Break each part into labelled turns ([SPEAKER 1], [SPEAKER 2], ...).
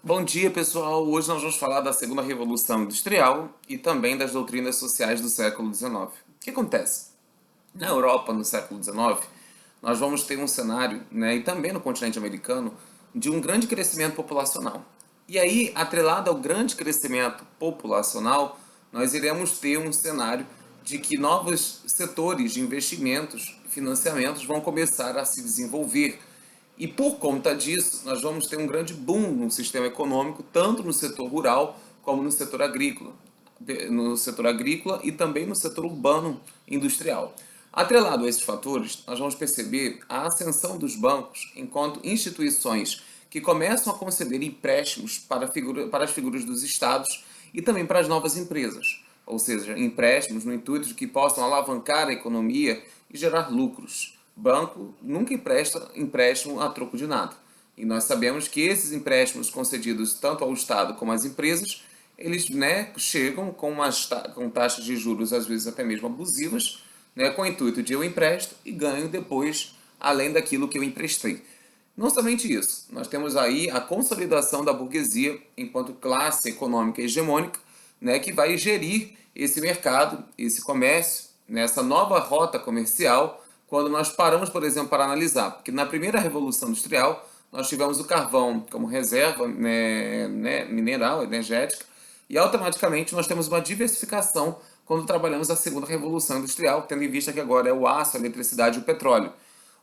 [SPEAKER 1] Bom dia, pessoal. Hoje nós vamos falar da segunda revolução industrial e também das doutrinas sociais do século XIX. O que acontece? Na Europa, no século XIX, nós vamos ter um cenário, né, e também no continente americano, de um grande crescimento populacional. E aí, atrelado ao grande crescimento populacional, nós iremos ter um cenário de que novos setores de investimentos e financiamentos vão começar a se desenvolver. E por conta disso, nós vamos ter um grande boom no sistema econômico, tanto no setor rural como no setor agrícola e também no setor urbano industrial. Atrelado a esses fatores, nós vamos perceber a ascensão dos bancos enquanto instituições que começam a conceder empréstimos para as figuras dos estados e também para as novas empresas, ou seja, empréstimos no intuito de que possam alavancar a economia e gerar lucros. Banco nunca empresta empréstimo a troco de nada. E nós sabemos que esses empréstimos concedidos tanto ao Estado como às empresas, eles, né, chegam com taxas de juros às vezes até mesmo abusivas, né, com o intuito de eu empresto e ganho depois além daquilo que eu emprestei. Não somente isso, nós temos aí a consolidação da burguesia enquanto classe econômica hegemônica, né, que vai gerir esse mercado, esse comércio, nessa nova rota comercial, quando nós paramos, por exemplo, para analisar. Porque na primeira Revolução Industrial, nós tivemos o carvão como reserva, mineral, energética, e automaticamente nós temos uma diversificação quando trabalhamos a segunda Revolução Industrial, tendo em vista que agora é o aço, a eletricidade e o petróleo.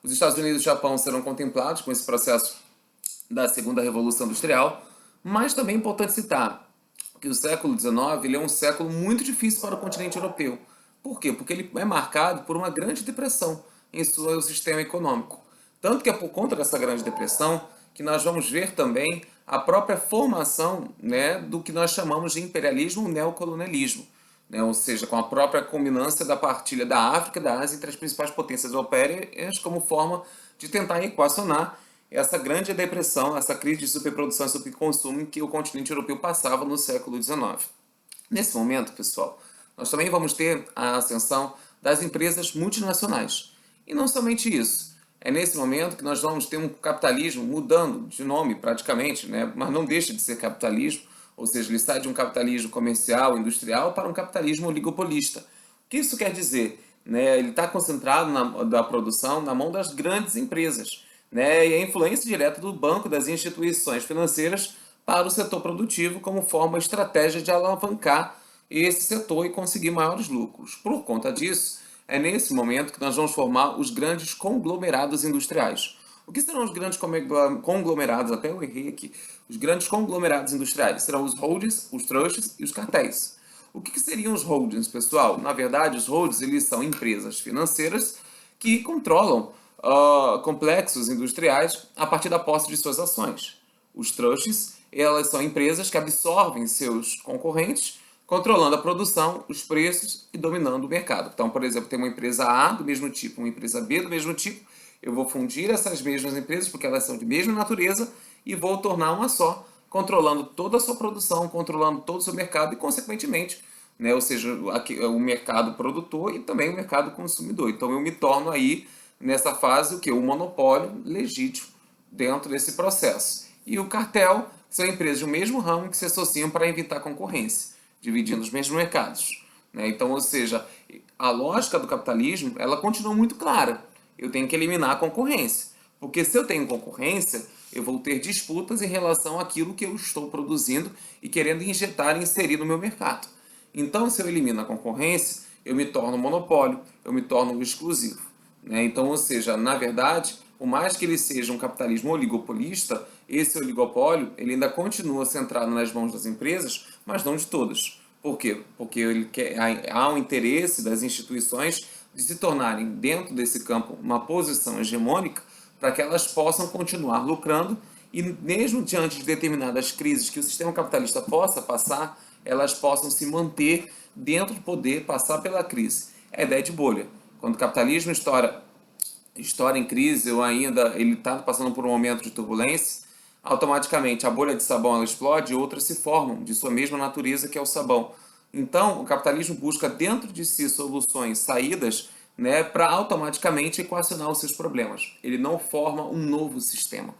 [SPEAKER 1] Os Estados Unidos e o Japão serão contemplados com esse processo da segunda Revolução Industrial, mas também é importante citar que o século XIX ele é um século muito difícil para o continente europeu. Por quê? Porque ele é marcado por uma grande depressão em seu sistema econômico. Tanto que é por conta dessa grande depressão que nós vamos ver também a própria formação, né, do que nós chamamos de imperialismo e neocolonialismo, né, ou seja, com a própria culminância da partilha da África e da Ásia entre as principais potências europeias como forma de tentar equacionar essa grande depressão, essa crise de superprodução e superconsumo que o continente europeu passava no século XIX. Nesse momento, pessoal, nós também vamos ter a ascensão das empresas multinacionais. E não somente isso. É nesse momento que nós vamos ter um capitalismo mudando de nome praticamente, né? Mas não deixa de ser capitalismo, ou seja, ele sai de um capitalismo comercial, industrial, para um capitalismo oligopolista. O que isso quer dizer? Né? Ele está concentrado da produção na mão das grandes empresas, né? E a influência direta do banco, das instituições financeiras para o setor produtivo como forma estratégia de alavancar esse setor e conseguir maiores lucros. Por conta disso, é nesse momento que nós vamos formar os grandes conglomerados industriais. O que serão os grandes conglomerados? Até eu errei aqui. Os grandes conglomerados industriais serão os holdings, os trusts e os cartéis. O que seriam os holdings, pessoal? Na verdade, os holdings eles são empresas financeiras que controlam complexos industriais a partir da posse de suas ações. Os trusts, elas são empresas que absorvem seus concorrentes, controlando a produção, os preços e dominando o mercado. Então, por exemplo, tem uma empresa A do mesmo tipo, uma empresa B do mesmo tipo, eu vou fundir essas mesmas empresas porque elas são de mesma natureza e vou tornar uma só, controlando toda a sua produção, controlando todo o seu mercado e, consequentemente, né, ou seja, o mercado produtor e também o mercado consumidor. Então, eu me torno aí, nessa fase, o que? Um monopólio legítimo dentro desse processo. E o cartel são empresas do mesmo ramo que se associam para evitar concorrência, dividindo os mesmos mercados. Né? Então, ou seja, a lógica do capitalismo ela continua muito clara. Eu tenho que eliminar a concorrência. Porque se eu tenho concorrência, eu vou ter disputas em relação àquilo que eu estou produzindo e querendo injetar e inserir no meu mercado. Então, se eu elimino a concorrência, eu me torno monopólio, eu me torno exclusivo. Né? Então, ou seja, na verdade, por mais que ele seja um capitalismo oligopolista, esse oligopólio ele ainda continua centrado nas mãos das empresas, mas não de todas. Por quê? Porque há um interesse das instituições de se tornarem, dentro desse campo, uma posição hegemônica para que elas possam continuar lucrando e, mesmo diante de determinadas crises que o sistema capitalista possa passar, elas possam se manter dentro de poder passar pela crise. É a ideia de bolha. Quando o capitalismo estoura em crise ou ainda ele está passando por um momento de turbulência, automaticamente a bolha de sabão ela explode e outras se formam de sua mesma natureza, que é o sabão. Então, o capitalismo busca dentro de si soluções, saídas, né, para automaticamente equacionar os seus problemas. Ele não forma um novo sistema.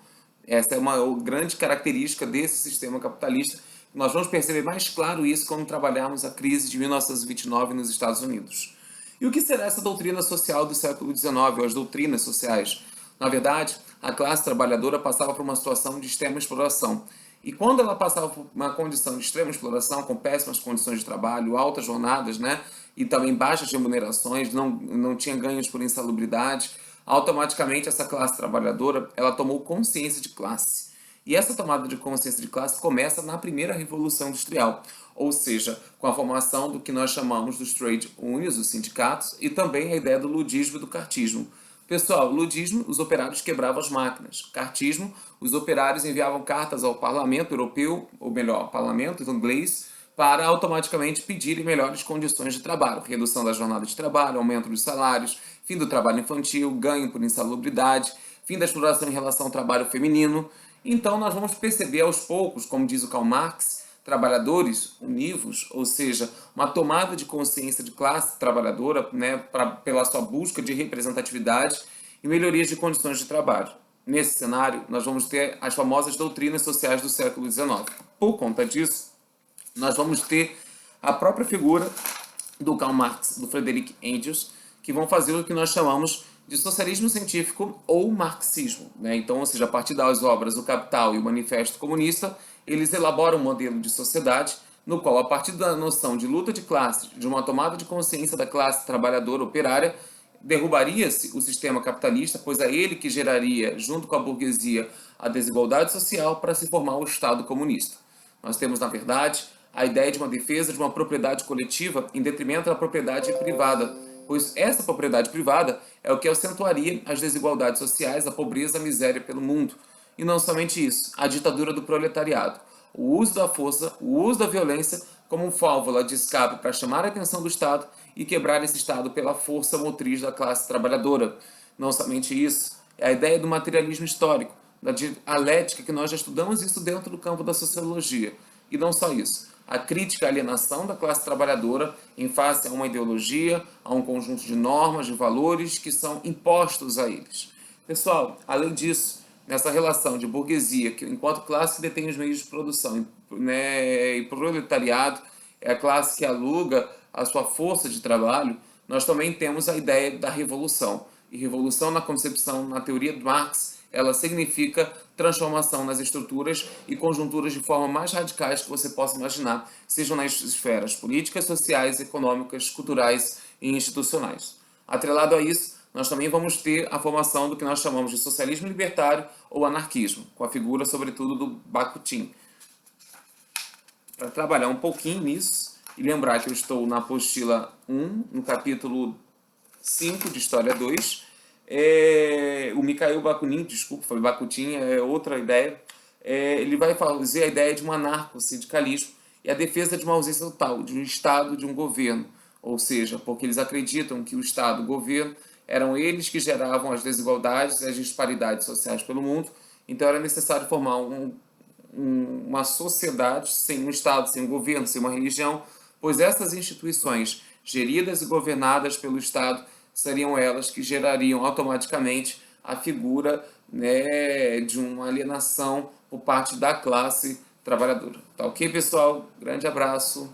[SPEAKER 1] Essa é uma grande característica desse sistema capitalista. Nós vamos perceber mais claro isso quando trabalharmos a crise de 1929 nos Estados Unidos. E o que será essa doutrina social do século XIX, ou as doutrinas sociais? Na verdade, a classe trabalhadora passava por uma situação de extrema exploração. E quando ela passava por uma condição de extrema exploração, com péssimas condições de trabalho, altas jornadas, né, e também baixas remunerações, não tinha ganhos por insalubridade, automaticamente essa classe trabalhadora ela tomou consciência de classe. E essa tomada de consciência de classe começa na primeira Revolução Industrial, ou seja, com a formação do que nós chamamos dos trade unions, os sindicatos, e também a ideia do ludismo e do cartismo. Pessoal, ludismo, os operários quebravam as máquinas. Cartismo, os operários enviavam cartas ao parlamento europeu, ou melhor, ao parlamento inglês, para automaticamente pedirem melhores condições de trabalho, redução da jornada de trabalho, aumento dos salários, fim do trabalho infantil, ganho por insalubridade, fim da exploração em relação ao trabalho feminino. Então nós vamos perceber aos poucos, como diz o Karl Marx, trabalhadores univos, ou seja, uma tomada de consciência de classe trabalhadora, né, pela sua busca de representatividade e melhorias de condições de trabalho. Nesse cenário, nós vamos ter as famosas doutrinas sociais do século XIX. Por conta disso, nós vamos ter a própria figura do Karl Marx, do Friedrich Engels, que vão fazer o que nós chamamos de socialismo científico ou marxismo, né? Então, ou seja, a partir das obras O Capital e o Manifesto Comunista, eles elaboram um modelo de sociedade no qual, a partir da noção de luta de classe, de uma tomada de consciência da classe trabalhadora operária, derrubaria-se o sistema capitalista, pois é ele que geraria, junto com a burguesia, a desigualdade social para se formar o Estado comunista. Nós temos, na verdade, a ideia de uma defesa de uma propriedade coletiva em detrimento da propriedade privada, pois essa propriedade privada é o que acentuaria as desigualdades sociais, a pobreza e a miséria pelo mundo. E não somente isso, a ditadura do proletariado, o uso da força, o uso da violência como válvula de escape para chamar a atenção do Estado e quebrar esse Estado pela força motriz da classe trabalhadora. Não somente isso, é a ideia do materialismo histórico, da dialética, que nós já estudamos isso dentro do campo da sociologia. E não só isso, a crítica à alienação da classe trabalhadora em face a uma ideologia, a um conjunto de normas, de valores que são impostos a eles. Pessoal, além disso, nessa relação de burguesia, que enquanto classe que detém os meios de produção, né, e proletariado, é a classe que aluga a sua força de trabalho, nós também temos a ideia da revolução. E revolução, na concepção, na teoria de Marx, ela significa transformação nas estruturas e conjunturas de forma mais radicais que você possa imaginar, sejam nas esferas políticas, sociais, econômicas, culturais e institucionais. Atrelado a isso, nós também vamos ter a formação do que nós chamamos de socialismo libertário ou anarquismo, com a figura, sobretudo, do Bakunin. Para trabalhar um pouquinho nisso, e lembrar que eu estou na apostila 1, no capítulo 5 de História 2, o Mikhail Bakunin, desculpa, foi Bakunin, é outra ideia, ele vai fazer a ideia de um anarco-sindicalismo e a defesa de uma ausência total, de um Estado, de um governo, ou seja, porque eles acreditam que o Estado e o governo eram eles que geravam as desigualdades e as disparidades sociais pelo mundo, então era necessário formar uma sociedade sem um Estado, sem um governo, sem uma religião, pois essas instituições geridas e governadas pelo Estado seriam elas que gerariam automaticamente a figura, né, de uma alienação por parte da classe trabalhadora. Tá ok, pessoal? Grande abraço.